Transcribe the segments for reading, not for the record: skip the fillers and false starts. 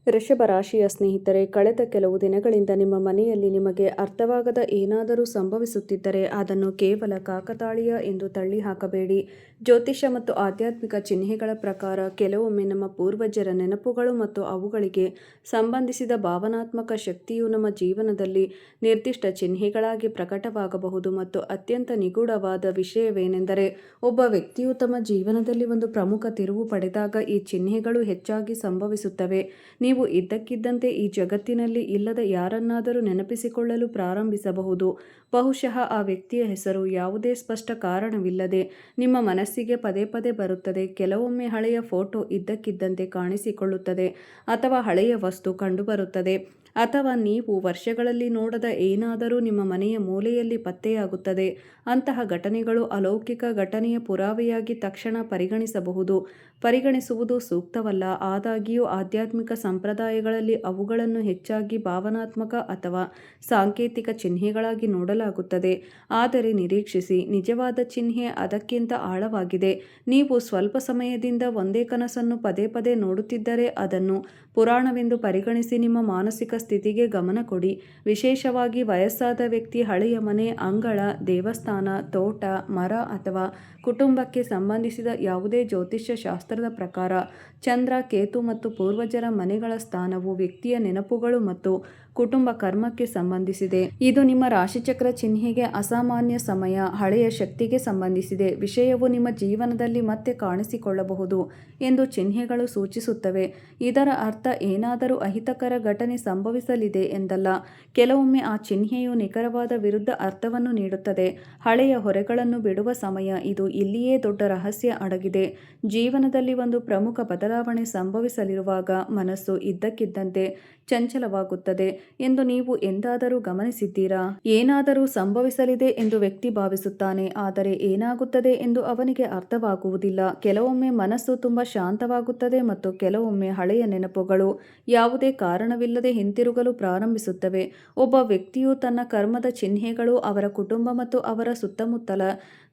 ವೃಷಭ ರಾಶಿಯ ಸ್ನೇಹಿತರೆ, ಕಳೆದ ಕೆಲವು ದಿನಗಳಿಂದ ನಿಮ್ಮ ಮನೆಯಲ್ಲಿ ನಿಮಗೆ ಅರ್ಥವಾಗದ ಏನಾದರೂ ಸಂಭವಿಸುತ್ತಿದ್ದರೆ ಅದನ್ನು ಕೇವಲ ಕಾಕತಾಳೀಯ ಎಂದು ತಳ್ಳಿಹಾಕಬೇಡಿ. ಜ್ಯೋತಿಷ್ಯ ಮತ್ತು ಆಧ್ಯಾತ್ಮಿಕ ಚಿಹ್ನೆಗಳ ಪ್ರಕಾರ ಕೆಲವೊಮ್ಮೆ ನಮ್ಮ ಪೂರ್ವಜರ ನೆನಪುಗಳು ಮತ್ತು ಅವುಗಳಿಗೆ ಸಂಬಂಧಿಸಿದ ಭಾವನಾತ್ಮಕ ಶಕ್ತಿಯು ನಮ್ಮ ಜೀವನದಲ್ಲಿ ನಿರ್ದಿಷ್ಟ ಚಿಹ್ನೆಗಳಾಗಿ ಪ್ರಕಟವಾಗಬಹುದು. ಮತ್ತು ಅತ್ಯಂತ ನಿಗೂಢವಾದ ವಿಷಯವೇನೆಂದರೆ, ಒಬ್ಬ ವ್ಯಕ್ತಿಯು ತಮ್ಮ ಜೀವನದಲ್ಲಿ ಒಂದು ಪ್ರಮುಖ ತಿರುವು ಪಡೆದಾಗ ಈ ಚಿಹ್ನೆಗಳು ಹೆಚ್ಚಾಗಿ ಸಂಭವಿಸುತ್ತವೆ. ನೀವು ಇದ್ದಕ್ಕಿದ್ದಂತೆ ಈ ಜಗತ್ತಿನಲ್ಲಿ ಇಲ್ಲದ ಯಾರನ್ನಾದರೂ ನೆನಪಿಸಿಕೊಳ್ಳಲು ಪ್ರಾರಂಭಿಸಬಹುದು. ಬಹುಶಃ ಆ ವ್ಯಕ್ತಿಯ ಹೆಸರು ಯಾವುದೇ ಸ್ಪಷ್ಟ ಕಾರಣವಿಲ್ಲದೆ ನಿಮ್ಮ ಮನಸ್ಸಿಗೆ ಪದೇ ಪದೇ ಬರುತ್ತದೆ. ಕೆಲವೊಮ್ಮೆ ಹಳೆಯ ಫೋಟೋ ಇದ್ದಕ್ಕಿದ್ದಂತೆ ಕಾಣಿಸಿಕೊಳ್ಳುತ್ತದೆ, ಅಥವಾ ಹಳೆಯ ವಸ್ತು ಕಂಡುಬರುತ್ತದೆ, ಅಥವಾ ನೀವು ವರ್ಷಗಳಲ್ಲಿ ನೋಡದ ಏನಾದರೂ ನಿಮ್ಮ ಮನೆಯ ಮೂಲೆಯಲ್ಲಿ ಪತ್ತೆಯಾಗುತ್ತದೆ. ಅಂತಹ ಘಟನೆಗಳು ಅಲೌಕಿಕ ಘಟನೆಯ ಪುರಾವೆಯಾಗಿ ತಕ್ಷಣ ಪರಿಗಣಿಸುವುದು ಸೂಕ್ತವಲ್ಲ. ಆದಾಗ್ಯೂ ಆಧ್ಯಾತ್ಮಿಕ ಸಂಪ್ರದಾಯಗಳಲ್ಲಿ ಅವುಗಳನ್ನು ಹೆಚ್ಚಾಗಿ ಭಾವನಾತ್ಮಕ ಅಥವಾ ಸಾಂಕೇತಿಕ ಚಿಹ್ನೆಗಳಾಗಿ ನೋಡಲಾಗುತ್ತದೆ. ಆದರೆ ನಿರೀಕ್ಷಿಸಿ, ನಿಜವಾದ ಚಿಹ್ನೆ ಅದಕ್ಕಿಂತ ಆಳವಾಗಿದೆ. ನೀವು ಸ್ವಲ್ಪ ಸಮಯದಿಂದ ಒಂದೇ ಕನಸನ್ನು ಪದೇ ಪದೇ ನೋಡುತ್ತಿದ್ದರೆ ಅದನ್ನು ಪುರಾಣವೆಂದು ಪರಿಗಣಿಸಿ ನಿಮ್ಮ ಮಾನಸಿಕ ಸ್ಥಿತಿಗೆ ಗಮನ ಕೊಡಿ. ವಿಶೇಷವಾಗಿ ವಯಸ್ಸಾದ ವ್ಯಕ್ತಿ, ಹಳೆಯ ಮನೆ, ಅಂಗಳ, ದೇವಸ್ಥಾನ, ತೋಟ, ಮರ ಅಥವಾ ಕುಟುಂಬಕ್ಕೆ ಸಂಬಂಧಿಸಿದ ಯಾವುದೇ ಜ್ಯೋತಿಷ್ಯ ಶಾಸ್ತ್ರದ ಪ್ರಕಾರ ಚಂದ್ರ, ಕೇತು ಮತ್ತು ಪೂರ್ವಜರ ಮನೆಗಳ ಸ್ಥಾನವು ವ್ಯಕ್ತಿಯ ನೆನಪುಗಳು ಮತ್ತು ಕುಟುಂಬ ಕರ್ಮಕ್ಕೆ ಸಂಬಂಧಿಸಿದೆ. ಇದು ನಿಮ್ಮ ರಾಶಿಚಕ್ರ ಚಿಹ್ನೆಗೆ ಅಸಾಮಾನ್ಯ ಸಮಯ, ಹಳೆಯ ಶಕ್ತಿಗೆ ಸಂಬಂಧಿಸಿದೆ. ವಿಷಯವು ನಿಮ್ಮ ಜೀವನದಲ್ಲಿ ಮತ್ತೆ ಕಾಣಿಸಿಕೊಳ್ಳಬಹುದು ಎಂದು ಚಿಹ್ನೆಗಳು ಸೂಚಿಸುತ್ತವೆ. ಇದರ ಅರ್ಥ ಏನಾದರೂ ಅಹಿತಕರ ಘಟನೆ ಸಂಭವಿಸಲಿದೆ ಎಂದಲ್ಲ. ಕೆಲವೊಮ್ಮೆ ಆ ಚಿಹ್ನೆಯು ನಿಖರವಾದ ವಿರುದ್ಧ ಅರ್ಥವನ್ನು ನೀಡುತ್ತದೆ. ಹಳೆಯ ಹೊರೆಗಳನ್ನು ಬಿಡುವ ಸಮಯ ಇದು. ಇಲ್ಲಿಯೇ ದೊಡ್ಡ ರಹಸ್ಯ ಅಡಗಿದೆ. ಜೀವನದಲ್ಲಿ ಒಂದು ಪ್ರಮುಖ ಬದಲಾವಣೆ ಸಂಭವಿಸಲಿರುವಾಗ ಮನಸ್ಸು ಇದ್ದಕ್ಕಿದ್ದಂತೆ ಚಂಚಲವಾಗುತ್ತದೆ ಎಂದು ನೀವು ಎಂದಾದರೂ ಗಮನಿಸಿದ್ದೀರಾ? ಏನಾದರೂ ಸಂಭವಿಸಲಿದೆ ಎಂದು ವ್ಯಕ್ತಿ ಭಾವಿಸುತ್ತಾನೆ, ಆದರೆ ಏನಾಗುತ್ತದೆ ಎಂದು ಅವನಿಗೆ ಅರ್ಥವಾಗುವುದಿಲ್ಲ. ಕೆಲವೊಮ್ಮೆ ಮನಸ್ಸು ತುಂಬಾ ಶಾಂತವಾಗುತ್ತದೆ ಮತ್ತು ಕೆಲವೊಮ್ಮೆ ಹಳೆಯ ನೆನಪುಗಳು ಯಾವುದೇ ಕಾರಣವಿಲ್ಲದೆ ಹಿಂತಿರುಗಲು ಪ್ರಾರಂಭಿಸುತ್ತವೆ. ಒಬ್ಬ ವ್ಯಕ್ತಿಯು ತನ್ನ ಕರ್ಮದ ಚಿಹ್ನೆಗಳು, ಅವರ ಕುಟುಂಬ ಮತ್ತು ಅವರ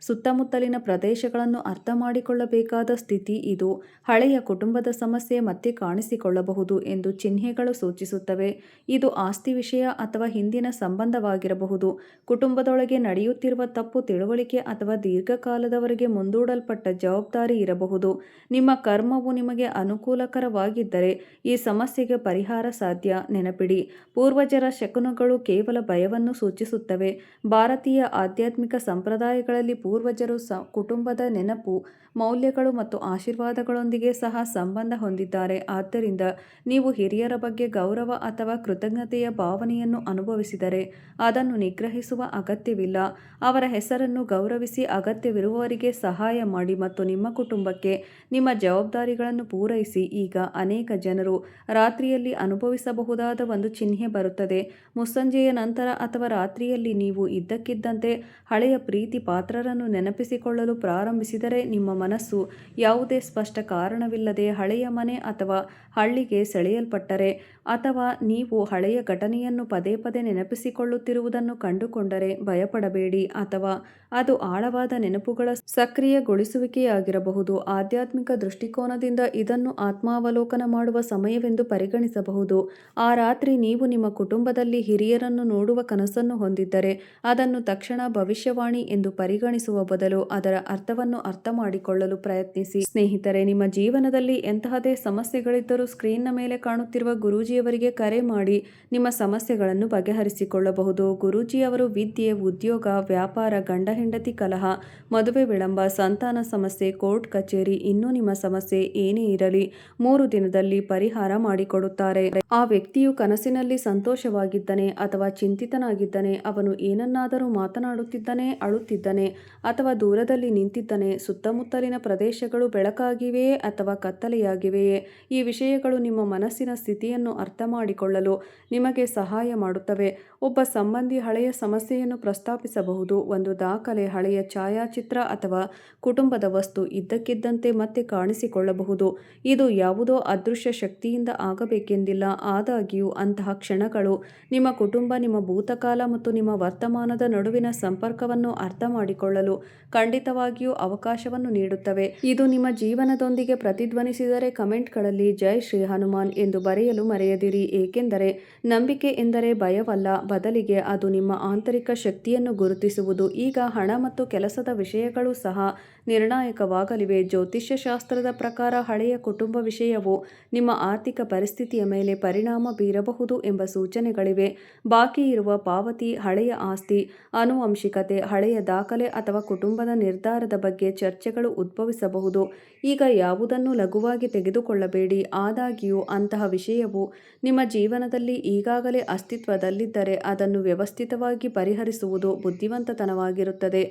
ಸುತ್ತಮುತ್ತಲಿನ ಪ್ರದೇಶಗಳನ್ನು ಅರ್ಥಮಾಡಿಕೊಳ್ಳಬೇಕಾದ ಸ್ಥಿತಿ ಇದು. ಹಳೆಯ ಕುಟುಂಬದ ಸಮಸ್ಯೆ ಮತ್ತೆ ಕಾಣಿಸಿಕೊಳ್ಳಬಹುದು ಎಂದು ಚಿಹ್ನೆಗಳು ಸೂಚಿಸುತ್ತವೆ. ಇದು ಆಸ್ತಿ ವಿಷಯ ಅಥವಾ ಹಿಂದಿನ ಸಂಬಂಧವಾಗಿರಬಹುದು, ಕುಟುಂಬದೊಳಗೆ ನಡೆಯುತ್ತಿರುವ ತಪ್ಪು ತಿಳುವಳಿಕೆ ಅಥವಾ ದೀರ್ಘಕಾಲದವರೆಗೆ ಮುಂದೂಡಲ್ಪಟ್ಟ ಜವಾಬ್ದಾರಿ ಇರಬಹುದು. ನಿಮ್ಮ ಕರ್ಮವು ನಿಮಗೆ ಅನುಕೂಲಕರವಾಗಿದ್ದರೆ ಈ ಸಮಸ್ಯೆಗೆ ಪರಿಹಾರ ಸಾಧ್ಯ. ನೆನಪಿಡಿ, ಪೂರ್ವಜರ ಶಕುನಗಳು ಕೇವಲ ಭಯವನ್ನು ಸೂಚಿಸುತ್ತವೆ. ಭಾರತೀಯ ಆಧ್ಯಾತ್ಮಿಕ ಸಂಪ್ರದಾಯಗಳಲ್ಲಿ ಪೂರ್ವಜರು ಕುಟುಂಬದ ನೆನಪು, ಮೌಲ್ಯಗಳು ಮತ್ತು ಆಶೀರ್ವಾದಗಳೊಂದಿಗೆ ಸಹ ಸಂಬಂಧ ಹೊಂದಿದ್ದಾರೆ. ಆದ್ದರಿಂದ ನೀವು ಹಿರಿಯರ ಬಗ್ಗೆ ಗೌರವ ಅಥವಾ ಕೃತಜ್ಞತೆಯ ಭಾವನೆಯನ್ನು ಅನುಭವಿಸಿದರೆ ಅದನ್ನು ನಿಗ್ರಹಿಸುವ ಅಗತ್ಯವಿಲ್ಲ. ಅವರ ಹೆಸರನ್ನು ಗೌರವಿಸಿ, ಅಗತ್ಯವಿರುವವರಿಗೆ ಸಹಾಯ ಮಾಡಿ ಮತ್ತು ನಿಮ್ಮ ಕುಟುಂಬಕ್ಕೆ ನಿಮ್ಮ ಜವಾಬ್ದಾರಿಗಳನ್ನು ಪೂರೈಸಿ. ಈಗ ಅನೇಕ ಜನರು ರಾತ್ರಿಯಲ್ಲಿ ಅನುಭವಿಸಬಹುದಾದ ಒಂದು ಚಿಹ್ನೆ ಬರುತ್ತದೆ. ಮುಸ್ಸಂಜೆಯ ನಂತರ ಅಥವಾ ರಾತ್ರಿಯಲ್ಲಿ ನೀವು ಇದ್ದಕ್ಕಿದ್ದಂತೆ ಹಳೆಯ ಪ್ರೀತಿ ಪಾತ್ರರನ್ನು ನೆನಪಿಸಿಕೊಳ್ಳಲು ಪ್ರಾರಂಭಿಸಿದರೆ, ನಿಮ್ಮ ಮನಸ್ಸು ಯಾವುದೇ ಸ್ಪಷ್ಟ ಕಾರಣವಿಲ್ಲದೆ ಹಳೆಯ ಮನೆ ಅಥವಾ ಹಳ್ಳಿಗೆ ಸೆಳೆಯಲ್ಪಟ್ಟರೆ, ಅಥವಾ ನೀವು ಹಳೆಯ ಘಟನೆಯನ್ನು ಪದೇ ಪದೇ ನೆನಪಿಸಿಕೊಳ್ಳುತ್ತಿರುವುದನ್ನು ಕಂಡುಕೊಂಡರೆ ಭಯಪಡಬೇಡಿ. ಅಥವಾ ಅದು ಆಳವಾದ ನೆನಪುಗಳ ಸಕ್ರಿಯಗೊಳಿಸುವಿಕೆಯಾಗಿರಬಹುದು. ಆಧ್ಯಾತ್ಮಿಕ ದೃಷ್ಟಿಕೋನದಿಂದ ಇದನ್ನು ಆತ್ಮಾವಲೋಕನ ಮಾಡುವ ಸಮಯವೆಂದು ಪರಿಗಣಿಸಬಹುದು. ಆ ರಾತ್ರಿ ನೀವು ನಿಮ್ಮ ಕುಟುಂಬದಲ್ಲಿ ಹಿರಿಯರನ್ನು ನೋಡುವ ಕನಸನ್ನು ಹೊಂದಿದ್ದರೆ ಅದನ್ನು ತಕ್ಷಣ ಭವಿಷ್ಯವಾಣಿ ಎಂದು ಪರಿಗಣಿಸುವ ಬದಲು ಅದರ ಅರ್ಥವನ್ನು ಅರ್ಥಮಾಡಿಕೊಳ್ಳಲು ಪ್ರಯತ್ನಿಸಿ. ಸ್ನೇಹಿತರೆ, ನಿಮ್ಮ ಜೀವನದಲ್ಲಿ ಎಂತಹದೇ ಸಮಸ್ಯೆಗಳಿದ್ದರೂ ಸ್ಕ್ರೀನ್ನ ಮೇಲೆ ಕಾಣುತ್ತಿರುವ ಗುರೂಜಿಯವರಿಗೆ ಕರೆ ಮಾಡಿ ನಿಮ್ಮ ಸಮಸ್ಯೆಗಳನ್ನು ಬಗೆಹರಿಸಿಕೊಳ್ಳಬಹುದು. ಗುರೂಜಿಯವರು ವಿದ್ಯೆ, ಉದ್ಯೋಗ, ವ್ಯಾಪಾರ, ಗಂಡ ಹೆಂಡತಿ ಕಲಹ, ಮದುವೆ ವಿಳಂಬ, ಸಂತಾನ ಸಮಸ್ಯೆ, ಕೋರ್ಟ್ ಕಚೇರಿ, ಇನ್ನೂ ನಿಮ್ಮ ಸಮಸ್ಯೆ ಏನೇ ಇರಲಿ 3 ದಿನದಲ್ಲಿ ಪರಿಹಾರ ಮಾಡಿಕೊಡುತ್ತಾರೆ. ಆ ವ್ಯಕ್ತಿಯು ಕನಸಿನಲ್ಲಿ ಸಂತೋಷವಾಗಿದ್ದನೆ ಅಥವಾ ಚಿಂತಿತನಾಗಿದ್ದನೆ, ಅವನು ಏನನ್ನಾದರೂ ಮಾತನಾಡುತ್ತಿದ್ದನೆ, ಅಳುತ್ತಿದ್ದನೆ ಅಥವಾ ದೂರದಲ್ಲಿ ನಿಂತಿದ್ದನೆ, ಸುತ್ತಮುತ್ತಲಿನ ಪ್ರದೇಶಗಳು ಬೆಳಕಾಗಿವೆಯೇ ಅಥವಾ ಕತ್ತಲೆಯಾಗಿವೆಯೇ, ಈ ವಿಷಯಗಳು ನಿಮ್ಮ ಮನಸ್ಸಿನ ಸ್ಥಿತಿಯನ್ನು ಅರ್ಥಮಾಡಿಕೊಳ್ಳಲು ನಿಮಗೆ ಸಹಾಯ ಮಾಡುತ್ತವೆ. ಒಬ್ಬ ಸಂಬಂಧಿ ಹಳೆಯ ಸಮಸ್ಯೆಯನ್ನು ಪ್ರಸ್ತಾಪಿಸಬಹುದು. ಒಂದು ದಾಖಲೆ, ಹಳೆಯ ಛಾಯಾಚಿತ್ರ ಅಥವಾ ಕುಟುಂಬದ ವಸ್ತು ಇದ್ದಕ್ಕಿದ್ದಂತೆ ಮತ್ತೆ ಕಾಣಿಸಿಕೊಳ್ಳಬಹುದು. ಇದು ಯಾವುದೋ ಅದೃಶ್ಯ ಶಕ್ತಿಯಿಂದ ಆಗಬೇಕೆಂದಿಲ್ಲ. ಆದಾಗ್ಯೂ ಅಂತಹ ಕ್ಷಣಗಳು ನಿಮ್ಮ ಕುಟುಂಬ, ನಿಮ್ಮ ಭೂತಕಾಲ ಮತ್ತು ನಿಮ್ಮ ವರ್ತಮಾನದ ನಡುವಿನ ಸಂಪರ್ಕವನ್ನು ಅರ್ಥಮಾಡಿಕೊಳ್ಳಲು ಖಂಡಿತವಾಗಿ ಖಂಡಿತವಾಗಿಯೂ ಅವಕಾಶವನ್ನು ನೀಡುತ್ತವೆ. ಇದು ನಿಮ್ಮ ಜೀವನದೊಂದಿಗೆ ಪ್ರತಿಧ್ವನಿಸಿದರೆ ಕಮೆಂಟ್ಗಳಲ್ಲಿ ಜೈ ಶ್ರೀ ಹನುಮಾನ್ ಎಂದು ಬರೆಯಲು ಮರೆಯದಿರಿ. ಏಕೆಂದರೆ ನಂಬಿಕೆ ಎಂದರೆ ಭಯವಲ್ಲ, ಬದಲಿಗೆ ಅದು ನಿಮ್ಮ ಆಂತರಿಕ ಶಕ್ತಿಯನ್ನು ಗುರುತಿಸುವುದು. ಈಗ ಹಣ ಮತ್ತು ಕೆಲಸದ ವಿಷಯಗಳು ಸಹ ನಿರ್ಣಾಯಕವಾಗಲಿವೆ. ಜ್ಯೋತಿಷ್ಯ ಶಾಸ್ತ್ರದ ಪ್ರಕಾರ ಹಳೆಯ ಕುಟುಂಬ ವಿಷಯವು ನಿಮ್ಮ ಆರ್ಥಿಕ ಪರಿಸ್ಥಿತಿಯ ಮೇಲೆ ಪರಿಣಾಮ ಬೀರಬಹುದು ಎಂಬ ಸೂಚನೆಗಳಿವೆ. ಬಾಕಿ ಇರುವ ಪಾವತಿ, ಹಳೆಯ ಆಸ್ತಿ, ಆನುವಂಶಿಕತೆ, ಹಳೆಯ ದಾಖಲೆ ಅಥವಾ ಕುಟುಂಬದ ನಿರ್ಧಾರದ ಬಗ್ಗೆ ಚರ್ಚೆಗಳು ಉದ್ಭವಿಸಬಹುದು. ಈಗ ಯಾವುದನ್ನು ಲಘುವಾಗಿ ತೆಗೆದುಕೊಳ್ಳಬೇಡಿ. ಆದಾಗ್ಯೂ ಅಂತಹ ವಿಷಯವು ನಿಮ್ಮ ಜೀವನದಲ್ಲಿ ಈಗಾಗಲೇ ಅಸ್ತಿತ್ವದಲ್ಲಿದ್ದರೆ ಅದನ್ನು ವ್ಯವಸ್ಥಿತವಾಗಿ ಪರಿಹರಿಸುವುದು ಬುದ್ಧಿವಂತತನವಾಗಿರುತ್ತದೆ.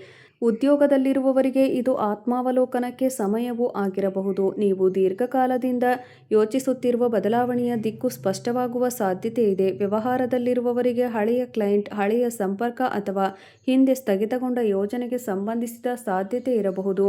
ಉದ್ಯೋಗದಲ್ಲಿರುವವರಿಗೆ ಇದು ಆತ್ಮಾವಲೋಕನಕ್ಕೆ ಸಮಯವೂ ಆಗಿರಬಹುದು. ನೀವು ದೀರ್ಘಕಾಲದಿಂದ ಯೋಚಿಸುತ್ತಿರುವ ಬದಲಾವಣೆಯ ದಿಕ್ಕು ಸ್ಪಷ್ಟವಾಗುವ ಸಾಧ್ಯತೆ ಇದೆ. ವ್ಯವಹಾರದಲ್ಲಿರುವವರಿಗೆ ಹಳೆಯ ಕ್ಲೈಂಟ್, ಹಳೆಯ ಸಂಪರ್ಕ ಅಥವಾ ಹಿಂದೆ ಸ್ಥಗಿತಗೊಂಡ ಯೋಜನೆಗೆ ಸಂಬಂಧಿಸಿದ ಸಾಧ್ಯತೆ ಇರಬಹುದು.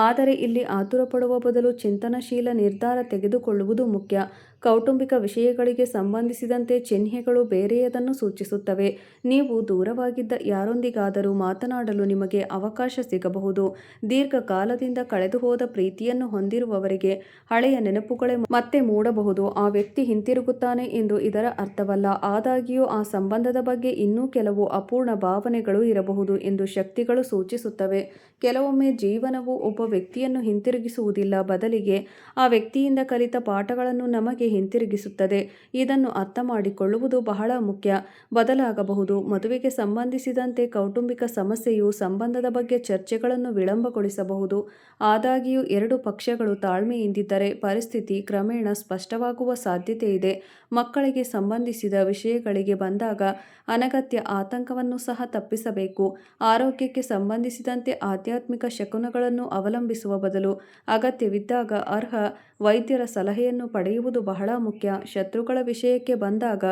ಆದರೆ ಇಲ್ಲಿ ಆತುರಪಡುವ ಬದಲು ಚಿಂತನಶೀಲ ನಿರ್ಧಾರ ತೆಗೆದುಕೊಳ್ಳುವುದು ಮುಖ್ಯ. ಕೌಟುಂಬಿಕ ವಿಷಯಗಳಿಗೆ ಸಂಬಂಧಿಸಿದಂತೆ ಚಿಹ್ನೆಗಳು ಬೇರೆಯದನ್ನು ಸೂಚಿಸುತ್ತವೆ. ನೀವು ದೂರವಾಗಿದ್ದ ಯಾರೊಂದಿಗಾದರೂ ಮಾತನಾಡಲು ನಿಮಗೆ ಅವಕಾಶ ಸಿಗಬಹುದು. ದೀರ್ಘಕಾಲದಿಂದ ಕಳೆದುಹೋದ ಪ್ರೀತಿಯನ್ನು ಹೊಂದಿರುವವರಿಗೆ ಹಳೆಯ ನೆನಪುಗಳೇ ಮತ್ತೆ ಮೂಡಬಹುದು. ಆ ವ್ಯಕ್ತಿ ಹಿಂತಿರುಗುತ್ತಾನೆ ಎಂದು ಇದರ ಅರ್ಥವಲ್ಲ. ಆದಾಗ್ಯೂ ಆ ಸಂಬಂಧದ ಬಗ್ಗೆ ಇನ್ನೂ ಕೆಲವು ಅಪೂರ್ಣ ಭಾವನೆಗಳು ಇರಬಹುದು ಎಂದು ಶಕ್ತಿಗಳು ಸೂಚಿಸುತ್ತವೆ. ಕೆಲವೊಮ್ಮೆ ಜೀವನವು ಒಬ್ಬ ವ್ಯಕ್ತಿಯನ್ನು ಹಿಂತಿರುಗಿಸುವುದಿಲ್ಲ, ಬದಲಿಗೆ ಆ ವ್ಯಕ್ತಿಯಿಂದ ಕಲಿತ ಪಾಠಗಳನ್ನು ನಮಗೆ ಹಿಂತಿರುಗಿಸುತ್ತದೆ. ಇದನ್ನು ಅರ್ಥಮಾಡಿಕೊಳ್ಳುವುದು ಬಹಳ ಮುಖ್ಯ. ಬದಲಾಗಬಹುದು. ಮದುವೆಗೆ ಸಂಬಂಧಿಸಿದಂತೆ ಕೌಟುಂಬಿಕ ಸಮಸ್ಯೆಯು ಸಂಬಂಧದ ಬಗ್ಗೆ ಚರ್ಚೆಗಳನ್ನು ವಿಳಂಬಗೊಳಿಸಬಹುದು. ಆದಾಗ್ಯೂ ಎರಡು ಪಕ್ಷಗಳು ತಾಳ್ಮೆಯಿಂದಿದ್ದರೆ ಪರಿಸ್ಥಿತಿ ಕ್ರಮೇಣ ಸ್ಪಷ್ಟವಾಗುವ ಸಾಧ್ಯತೆ ಇದೆ. ಮಕ್ಕಳಿಗೆ ಸಂಬಂಧಿಸಿದ ವಿಷಯಗಳಿಗೆ ಬಂದಾಗ ಅನಗತ್ಯ ಆತಂಕವನ್ನು ಸಹ ತಪ್ಪಿಸಬೇಕು. ಆರೋಗ್ಯಕ್ಕೆ ಸಂಬಂಧಿಸಿದಂತೆ ಆಧ್ಯಾತ್ಮಿಕ ಶಕುನಗಳನ್ನು ಅವಲಂಬಿಸುವ ಬದಲು ಅಗತ್ಯವಿದ್ದಾಗ ಅರ್ಹ ವೈದ್ಯರ ಸಲಹೆಯನ್ನು ಪಡೆಯುವುದು ಬಹಳ ಮುಖ್ಯ. ಶತ್ರುಗಳ ವಿಷಯಕ್ಕೆ ಬಂದಾಗ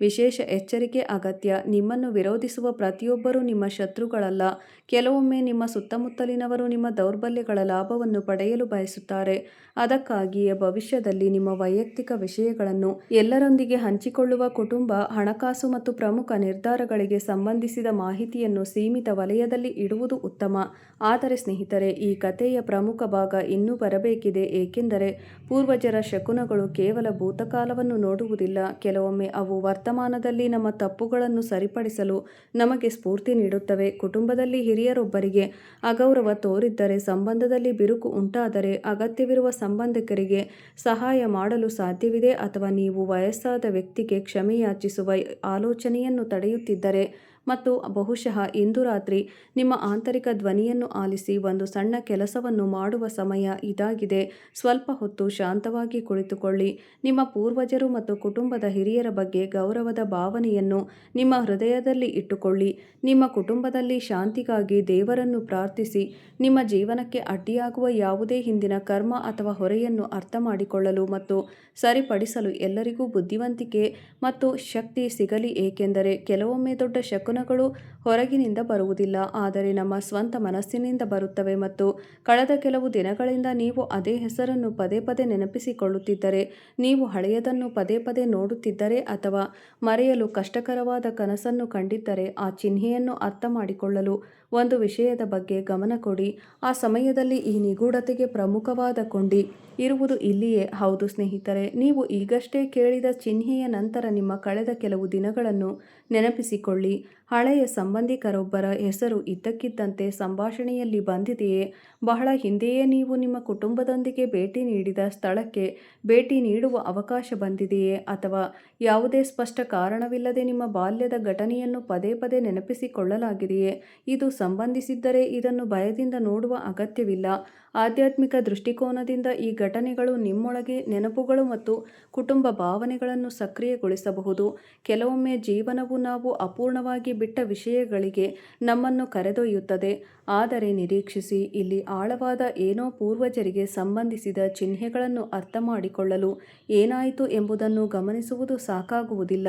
ವಿಶೇಷ ಎಚ್ಚರಿಕೆ ಅಗತ್ಯ. ನಿಮ್ಮನ್ನು ವಿರೋಧಿಸುವ ಪ್ರತಿಯೊಬ್ಬರೂ ನಿಮ್ಮ ಶತ್ರುಗಳಲ್ಲ. ಕೆಲವೊಮ್ಮೆ ನಿಮ್ಮ ಸುತ್ತಮುತ್ತಲಿನವರು ನಿಮ್ಮ ದೌರ್ಬಲ್ಯಗಳ ಲಾಭವನ್ನು ಪಡೆಯಲು ಬಯಸುತ್ತಾರೆ. ಅದಕ್ಕಾಗಿಯೇ ಭವಿಷ್ಯದಲ್ಲಿ ನಿಮ್ಮ ವೈಯಕ್ತಿಕ ವಿಷಯಗಳನ್ನು ಎಲ್ಲರೊಂದಿಗೆ ಹಂಚಿಕೊಳ್ಳುವ ಕುಟುಂಬ, ಹಣಕಾಸು ಮತ್ತು ಪ್ರಮುಖ ನಿರ್ಧಾರಗಳಿಗೆ ಸಂಬಂಧಿಸಿದ ಮಾಹಿತಿಯನ್ನು ಸೀಮಿತ ವಲಯದಲ್ಲಿ ಇಡುವುದು ಉತ್ತಮ. ಆದರೆ ಸ್ನೇಹಿತರೆ, ಈ ಕಥೆಯ ಪ್ರಮುಖ ಭಾಗ ಇನ್ನೂ ಬರಬೇಕಿದೆ. ಏಕೆಂದರೆ ಪೂರ್ವಜರ ಶಕುನಗಳು ಕೇವಲ ಭೂತಕಾಲವನ್ನು ನೋಡುವುದಿಲ್ಲ. ಕೆಲವೊಮ್ಮೆ ಅವು ವರ್ತಮಾನದಲ್ಲಿ ನಮ್ಮ ತಪ್ಪುಗಳನ್ನು ಸರಿಪಡಿಸಲು ನಮಗೆ ಸ್ಫೂರ್ತಿ ನೀಡುತ್ತವೆ. ಕುಟುಂಬದಲ್ಲಿ ಹಿರಿಯರೊಬ್ಬರಿಗೆ ಅಗೌರವ ತೋರಿದ್ದರೆ, ಸಂಬಂಧದಲ್ಲಿ ಬಿರುಕು ಉಂಟಾದರೆ, ಅಗತ್ಯವಿರುವ ಸಂಬಂಧಿಕರಿಗೆ ಸಹಾಯ ಮಾಡಲು ಸಾಧ್ಯವಿದೆ, ಅಥವಾ ನೀವು ವಯಸ್ಸಾದ ವ್ಯಕ್ತಿಗೆ ಕ್ಷಮೆಯಾಚಿಸುವ ಆಲೋಚನೆಯನ್ನು ತಡೆಯುತ್ತಿದ್ದರೆ ಮತ್ತು ಬಹುಶಃ ಇಂದು ರಾತ್ರಿ ನಿಮ್ಮ ಆಂತರಿಕ ಧ್ವನಿಯನ್ನು ಆಲಿಸಿ ಒಂದು ಸಣ್ಣ ಕೆಲಸವನ್ನು ಮಾಡುವ ಸಮಯ ಇದಾಗಿದೆ. ಸ್ವಲ್ಪ ಹೊತ್ತು ಶಾಂತವಾಗಿ ಕುಳಿತುಕೊಳ್ಳಿ. ನಿಮ್ಮ ಪೂರ್ವಜರು ಮತ್ತು ಕುಟುಂಬದ ಹಿರಿಯರ ಬಗ್ಗೆ ಗೌರವದ ಭಾವನೆಯನ್ನು ನಿಮ್ಮ ಹೃದಯದಲ್ಲಿ ಇಟ್ಟುಕೊಳ್ಳಿ. ನಿಮ್ಮ ಕುಟುಂಬದಲ್ಲಿ ಶಾಂತಿಗಾಗಿ ದೇವರನ್ನು ಪ್ರಾರ್ಥಿಸಿ. ನಿಮ್ಮ ಜೀವನಕ್ಕೆ ಅಡ್ಡಿಯಾಗುವ ಯಾವುದೇ ಹಿಂದಿನ ಕರ್ಮ ಅಥವಾ ಹೊರೆಯನ್ನು ಅರ್ಥಮಾಡಿಕೊಳ್ಳಲು ಮತ್ತು ಸರಿಪಡಿಸಲು ಎಲ್ಲರಿಗೂ ಬುದ್ಧಿವಂತಿಕೆ ಮತ್ತು ಶಕ್ತಿ ಸಿಗಲಿ. ಏಕೆಂದರೆ ಕೆಲವೊಮ್ಮೆ ದೊಡ್ಡ ಶಕುನಗಳು ಹೊರಗಿನಿಂದ ಬರುವುದಿಲ್ಲ, ಆದರೆ ನಮ್ಮ ಸ್ವಂತ ಮನಸ್ಸಿನಿಂದ ಬರುತ್ತವೆ. ಮತ್ತು ಕಳೆದ ಕೆಲವು ದಿನಗಳಿಂದ ನೀವು ಅದೇ ಹೆಸರನ್ನು ಪದೇ ಪದೇ ನೆನಪಿಸಿಕೊಳ್ಳುತ್ತಿದ್ದರೆ, ನೀವು ಹಳೆಯದನ್ನು ಪದೇ ಪದೇ ನೋಡುತ್ತಿದ್ದರೆ ಅಥವಾ ಮರೆಯಲು ಕಷ್ಟಕರವಾದ ಕನಸನ್ನು ಕಂಡಿದ್ದರೆ, ಆ ಚಿಹ್ನೆಯನ್ನು ಅರ್ಥಮಾಡಿಕೊಳ್ಳಲು ಒಂದು ವಿಷಯದ ಬಗ್ಗೆ ಗಮನ ಕೊಡಿ. ಆ ಸಮಯದಲ್ಲಿ ಈ ನಿಗೂಢತೆಗೆ ಪ್ರಮುಖವಾದ ಕೊಂಡಿ ಇರುವುದು ಇಲ್ಲಿಯೇ. ಹೌದು ಸ್ನೇಹಿತರೆ, ನೀವು ಈಗಷ್ಟೇ ಕೇಳಿದ ಚಿಹ್ನೆಯ ನಂತರ ನಿಮ್ಮ ಕಳೆದ ಕೆಲವು ದಿನಗಳನ್ನು ನೆನಪಿಸಿಕೊಳ್ಳಿ. ಹಳೆಯ ಸಂಬಂಧಿಕರೊಬ್ಬರ ಹೆಸರು ಇದ್ದಕ್ಕಿದ್ದಂತೆ ಸಂಭಾಷಣೆಯಲ್ಲಿ ಬಂದಿದೆಯೇ? ಬಹಳ ಹಿಂದೆಯೇ ನೀವು ನಿಮ್ಮ ಕುಟುಂಬದೊಂದಿಗೆ ಭೇಟಿ ನೀಡಿದ ಸ್ಥಳಕ್ಕೆ ಭೇಟಿ ನೀಡುವ ಅವಕಾಶ ಬಂದಿದೆಯೇ? ಅಥವಾ ಯಾವುದೇ ಸ್ಪಷ್ಟ ಕಾರಣವಿಲ್ಲದೆ ನಿಮ್ಮ ಬಾಲ್ಯದ ಘಟನೆಯನ್ನು ಪದೇ ಪದೇ ನೆನಪಿಸಿಕೊಳ್ಳಲಾಗಿದೆಯೇ? ಇದು ಸಂಬಂಧಿಸಿದ್ದರೆ ಇದನ್ನು ಭಯದಿಂದ ನೋಡುವ ಅಗತ್ಯವಿಲ್ಲ. ಆಧ್ಯಾತ್ಮಿಕ ದೃಷ್ಟಿಕೋನದಿಂದ ಈ ಘಟನೆಗಳು ನಿಮ್ಮೊಳಗೆ ನೆನಪುಗಳು ಮತ್ತು ಕುಟುಂಬ ಭಾವನೆಗಳನ್ನು ಸಕ್ರಿಯಗೊಳಿಸಬಹುದು. ಕೆಲವೊಮ್ಮೆ ಜೀವನವು ನಾವು ಅಪೂರ್ಣವಾಗಿ ಬಿಟ್ಟ ವಿಷಯಗಳಿಗೆ ನಮ್ಮನ್ನು ಕರೆದೊಯ್ಯುತ್ತದೆ. ಆದರೆ ನಿರೀಕ್ಷಿಸಿ, ಇಲ್ಲಿ ಆಳವಾದ ಏನೋ ಪೂರ್ವಜರಿಗೆ ಸಂಬಂಧಿಸಿದ ಚಿಹ್ನೆಗಳನ್ನು ಅರ್ಥಮಾಡಿಕೊಳ್ಳಲು ಏನಾಯಿತು ಎಂಬುದನ್ನು ಗಮನಿಸುವುದು ಸಾಕಾಗುವುದಿಲ್ಲ.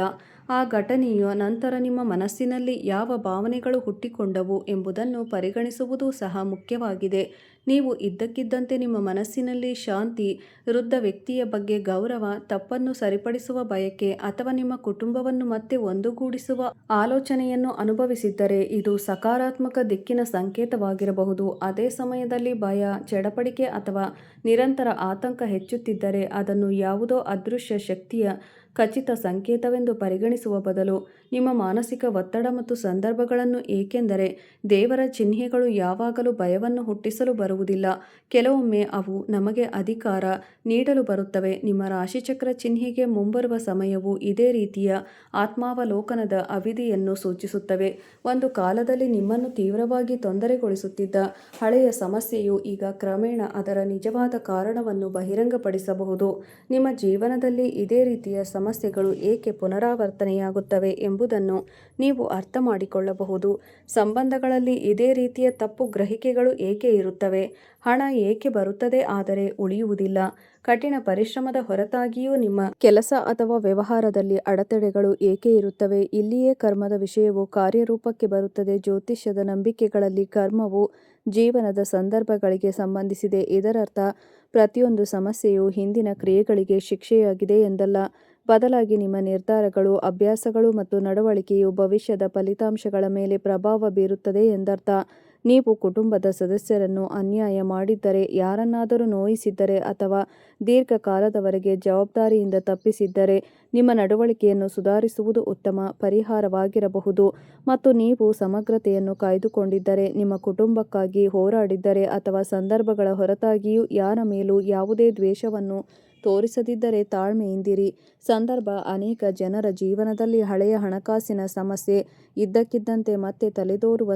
ಆ ಘಟನೆಯ ನಂತರ ನಿಮ್ಮ ಮನಸ್ಸಿನಲ್ಲಿ ಯಾವ ಭಾವನೆಗಳು ಹುಟ್ಟಿಕೊಂಡವು ಎಂಬುದನ್ನು ಪರಿಗಣಿಸುವುದು ಸಹ ಮುಖ್ಯವಾಗಿದೆ. ನೀವು ಇದ್ದಕ್ಕಿದ್ದಂತೆ ನಿಮ್ಮ ಮನಸ್ಸಿನಲ್ಲಿ ಶಾಂತಿ, ವೃದ್ಧ ವ್ಯಕ್ತಿಯ ಬಗ್ಗೆ ಗೌರವ, ತಪ್ಪನ್ನು ಸರಿಪಡಿಸುವ ಬಯಕೆ ಅಥವಾ ನಿಮ್ಮ ಕುಟುಂಬವನ್ನು ಮತ್ತೆ ಒಂದುಗೂಡಿಸುವ ಆಲೋಚನೆಯನ್ನು ಅನುಭವಿಸಿದ್ದರೆ ಇದು ಸಕಾರಾತ್ಮಕ ದಿಕ್ಕಿನ ಸಂಕೇತವಾಗಿರಬಹುದು. ಅದೇ ಸಮಯದಲ್ಲಿ ಭಯ, ಚಡಪಡಿಕೆ ಅಥವಾ ನಿರಂತರ ಆತಂಕ ಹೆಚ್ಚುತ್ತಿದ್ದರೆ ಅದನ್ನು ಯಾವುದೋ ಅದೃಶ್ಯ ಶಕ್ತಿಯ ಖಚಿತ ಸಂಕೇತವೆಂದು ಪರಿಗಣಿಸುವ ಬದಲು ನಿಮ್ಮ ಮಾನಸಿಕ ಒತ್ತಡ ಮತ್ತು ಸಂದರ್ಭಗಳನ್ನು, ಏಕೆಂದರೆ ದೇವರ ಚಿಹ್ನೆಗಳು ಯಾವಾಗಲೂ ಭಯವನ್ನು ಹುಟ್ಟಿಸಲು ಬರುವುದಿಲ್ಲ, ಕೆಲವೊಮ್ಮೆ ಅವು ನಮಗೆ ಅಧಿಕಾರ ನೀಡಲು ಬರುತ್ತವೆ. ನಿಮ್ಮ ರಾಶಿಚಕ್ರ ಚಿಹ್ನೆಗೆ ಮುಂಬರುವ ಸಮಯವು ಇದೇ ರೀತಿಯ ಆತ್ಮಾವಲೋಕನದ ಅವಧಿಯನ್ನು ಸೂಚಿಸುತ್ತವೆ. ಒಂದು ಕಾಲದಲ್ಲಿ ನಿಮ್ಮನ್ನು ತೀವ್ರವಾಗಿ ತೊಂದರೆಗೊಳಿಸುತ್ತಿದ್ದ ಹಳೆಯ ಸಮಸ್ಯೆಯು ಈಗ ಕ್ರಮೇಣ ಅದರ ನಿಜವಾದ ಕಾರಣವನ್ನು ಬಹಿರಂಗಪಡಿಸಬಹುದು. ನಿಮ್ಮ ಜೀವನದಲ್ಲಿ ಇದೇ ರೀತಿಯ ಸಮಸ್ಯೆಗಳು ಏಕೆ ಪುನರಾವರ್ತನೆಯಾಗುತ್ತವೆ ಎಂಬುದನ್ನು ನೀವು ಅರ್ಥ ಮಾಡಿಕೊಳ್ಳಬಹುದು. ಸಂಬಂಧಗಳಲ್ಲಿ ಇದೇ ರೀತಿಯ ತಪ್ಪು ಗ್ರಹಿಕೆಗಳು ಏಕೆ ಇರುತ್ತವೆ? ಹಣ ಏಕೆ ಬರುತ್ತದೆ ಆದರೆ ಉಳಿಯುವುದಿಲ್ಲ? ಕಠಿಣ ಪರಿಶ್ರಮದ ಹೊರತಾಗಿಯೂ ನಿಮ್ಮ ಕೆಲಸ ಅಥವಾ ವ್ಯವಹಾರದಲ್ಲಿ ಅಡೆತಡೆಗಳು ಏಕೆ ಇರುತ್ತವೆ? ಇಲ್ಲಿಯೇ ಕರ್ಮದ ವಿಷಯವು ಕಾರ್ಯರೂಪಕ್ಕೆ ಬರುತ್ತದೆ. ಜ್ಯೋತಿಷ್ಯದ ನಂಬಿಕೆಗಳಲ್ಲಿ ಕರ್ಮವು ಜೀವನದ ಸಂದರ್ಭಗಳಿಗೆ ಸಂಬಂಧಿಸಿದೆ. ಇದರರ್ಥ ಪ್ರತಿಯೊಂದು ಸಮಸ್ಯೆಯು ಹಿಂದಿನ ಕ್ರಿಯೆಗಳಿಗೆ ಶಿಕ್ಷೆಯಾಗಿದೆ ಎಂದಲ್ಲ, ಬದಲಾಗಿ ನಿಮ್ಮ ನಿರ್ಧಾರಗಳು, ಅಭ್ಯಾಸಗಳು ಮತ್ತು ನಡವಳಿಕೆಯು ಭವಿಷ್ಯದ ಫಲಿತಾಂಶಗಳ ಮೇಲೆ ಪ್ರಭಾವ ಬೀರುತ್ತದೆ ಎಂದರ್ಥ. ನೀವು ಕುಟುಂಬದ ಸದಸ್ಯರನ್ನು ಅನ್ಯಾಯ ಮಾಡಿದ್ದರೆ, ಯಾರನ್ನಾದರೂ ನೋಯಿಸಿದ್ದರೆ ಅಥವಾ ದೀರ್ಘಕಾಲದವರೆಗೆ ಜವಾಬ್ದಾರಿಯಿಂದ ತಪ್ಪಿಸಿದ್ದರೆ, ನಿಮ್ಮ ನಡವಳಿಕೆಯನ್ನು ಸುಧಾರಿಸುವುದು ಉತ್ತಮ ಪರಿಹಾರವಾಗಿರಬಹುದು. ಮತ್ತು ನೀವು ಸಮಗ್ರತೆಯನ್ನು ಕಾಯ್ದುಕೊಂಡಿದ್ದರೆ, ನಿಮ್ಮ ಕುಟುಂಬಕ್ಕಾಗಿ ಹೋರಾಡಿದ್ದರೆ ಅಥವಾ ಸಂದರ್ಭಗಳ ಹೊರತಾಗಿಯೂ ಯಾರ ಮೇಲೂ ಯಾವುದೇ ದ್ವೇಷವನ್ನು ತೋರಿಸದಿದ್ದರೆ ತಾಳ್ಮೆಯಿಂದಿರಿ. ಸಂದರ್ಭ ಅನೇಕ ಜನರ ಜೀವನದಲ್ಲಿ ಹಳೆಯ ಹಣಕಾಸಿನ ಸಮಸ್ಯೆ ಇದ್ದಕ್ಕಿದ್ದಂತೆ ಮತ್ತೆ ತಲೆದೋರುವ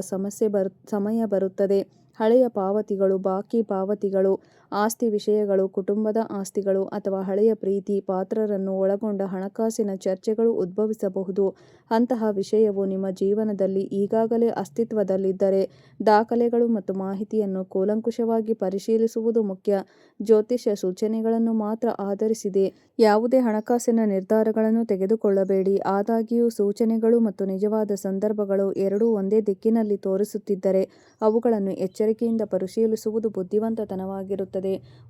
ಸಮಯ ಬರುತ್ತದೆ. ಹಳೆಯ ಪಾವತಿಗಳು, ಬಾಕಿ ಪಾವತಿಗಳು, ಆಸ್ತಿ ವಿಷಯಗಳು, ಕುಟುಂಬದ ಆಸ್ತಿಗಳು ಅಥವಾ ಹಳೆಯ ಪ್ರೀತಿ ಪಾತ್ರರನ್ನು ಒಳಗೊಂಡ ಹಣಕಾಸಿನ ಚರ್ಚೆಗಳು ಉದ್ಭವಿಸಬಹುದು. ಅಂತಹ ವಿಷಯವು ನಿಮ್ಮ ಜೀವನದಲ್ಲಿ ಈಗಾಗಲೇ ಅಸ್ತಿತ್ವದಲ್ಲಿದ್ದರೆ, ದಾಖಲೆಗಳು ಮತ್ತು ಮಾಹಿತಿಯನ್ನು ಕೂಲಂಕುಷವಾಗಿ ಪರಿಶೀಲಿಸುವುದು ಮುಖ್ಯ. ಜ್ಯೋತಿಷ್ಯ ಸೂಚನೆಗಳನ್ನು ಮಾತ್ರ ಆಧರಿಸಿದೆ ಯಾವುದೇ ಹಣಕಾಸಿನ ನಿರ್ಧಾರಗಳನ್ನು ತೆಗೆದುಕೊಳ್ಳಬೇಡಿ. ಆದಾಗ್ಯೂ ಸೂಚನೆಗಳು ಮತ್ತು ನಿಜವಾದ ಸಂದರ್ಭಗಳು ಎರಡೂ ಒಂದೇ ದಿಕ್ಕಿನಲ್ಲಿ ತೋರಿಸುತ್ತಿದ್ದರೆ, ಅವುಗಳನ್ನು ಎಚ್ಚರಿಕೆಯಿಂದ ಪರಿಶೀಲಿಸುವುದು ಬುದ್ಧಿವಂತತನವಾಗಿರುತ್ತದೆ.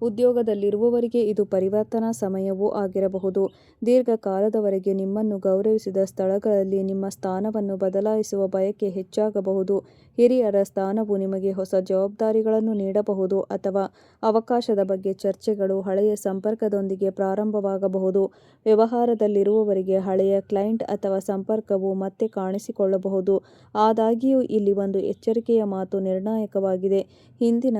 ಉದ್ಯೋಗದಲ್ಲಿರುವವರಿಗೆ ಇದು ಪರಿವರ್ತನಾ ಸಮಯವೂ ಆಗಿರಬಹುದು. ದೀರ್ಘಕಾಲದವರೆಗೆ ನಿಮ್ಮನ್ನು ಗೌರವಿಸಿದ ಸ್ಥಳಗಳಲ್ಲಿ ನಿಮ್ಮ ಸ್ಥಾನವನ್ನು ಬದಲಾಯಿಸುವ ಬಯಕೆ ಹೆಚ್ಚಾಗಬಹುದು. ಹಿರಿಯರ ಸ್ಥಾನವು ನಿಮಗೆ ಹೊಸ ಜವಾಬ್ದಾರಿಗಳನ್ನು ನೀಡಬಹುದು ಅಥವಾ ಅವಕಾಶದ ಬಗ್ಗೆ ಚರ್ಚೆಗಳು ಹಳೆಯ ಸಂಪರ್ಕದೊಂದಿಗೆ ಪ್ರಾರಂಭವಾಗಬಹುದು. ವ್ಯವಹಾರದಲ್ಲಿರುವವರಿಗೆ ಹಳೆಯ ಕ್ಲೈಂಟ್ ಅಥವಾ ಸಂಪರ್ಕವು ಮತ್ತೆ ಕಾಣಿಸಿಕೊಳ್ಳಬಹುದು. ಆದಾಗ್ಯೂ ಇಲ್ಲಿ ಒಂದು ಎಚ್ಚರಿಕೆಯ ಮಾತು ನಿರ್ಣಾಯಕವಾಗಿದೆ. ಹಿಂದಿನ